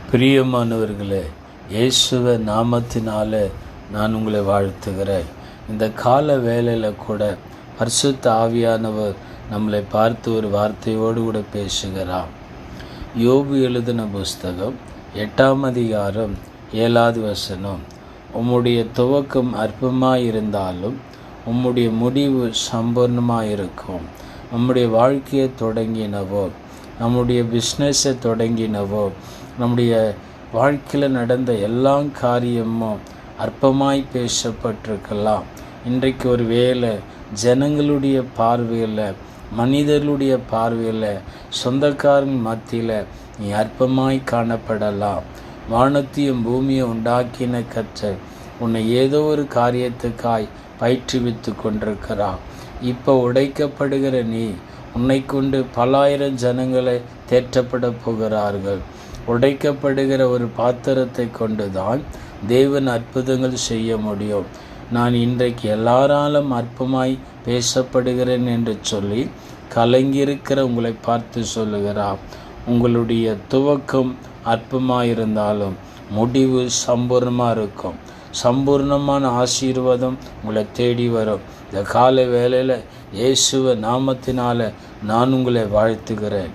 பிரியமானவர்களே, இயேசுவ நாமத்தினால நான் உங்களை வாழ்த்துகிறேன். இந்த கால வேளையில் கூட பரிசுத்த ஆவியானவர் நம்மளை பார்த்து ஒரு வார்த்தையோடு கூட பேசுகிறார். யோபு எழுதின புஸ்தகம் 8ஆம் அதிகாரம் 7வது வசனம். உம்முடைய துவக்கம் அற்பமாயிருந்தாலும் உம்முடைய முடிவு சம்பூர்ணமாயிருக்கும். நம்முடைய வாழ்க்கையை தொடங்கினவோ, நம்முடைய பிஸ்னஸை தொடங்கினவோ, நம்முடைய வாழ்க்கையில் நடந்த எல்லா காரியமும் அற்பமாய் பேசப்பட்டிருக்கலாம். இன்றைக்கு ஒரு வேளை ஜனங்களுடைய பார்வையில், மனிதர்களுடைய பார்வையில், சொந்தக்காரன் மத்தியில் நீ அற்பமாய் காணப்படலாம். வானத்தையும் பூமியை உண்டாக்கின கர்த்தர் உன்னை ஏதோ ஒரு காரியத்துக்காய் பயிற்றுவித்து கொண்டிருக்கிறார். இப்போ உடைக்கப்படுகிற நீ உன்னை கொண்டு பல்லாயிரம் ஜனங்களை தேற்றப்பட போகிறார்கள். உடைக்கப்படுகிற ஒரு பாத்திரத்தை கொண்டு தான் தேவன் அற்புதங்கள் செய்ய முடியும். நான் இன்றைக்கு எல்லாராலும் அற்பமாய் பேசப்படுகிறேன் என்று சொல்லி கலங்கியிருக்கிற உங்களை பார்த்து சொல்லுகிறார். உங்களுடைய துவக்கம் அற்பமாயிருந்தாலும் முடிவு சம்பூர்ணமாக இருக்கும். சம்பூர்ணமான ஆசீர்வாதம் உங்களை தேடி வரும். இந்த காலை வேளையில் இயேசுவ நாமத்தினால நான் உங்களை வாழ்த்துகிறேன்.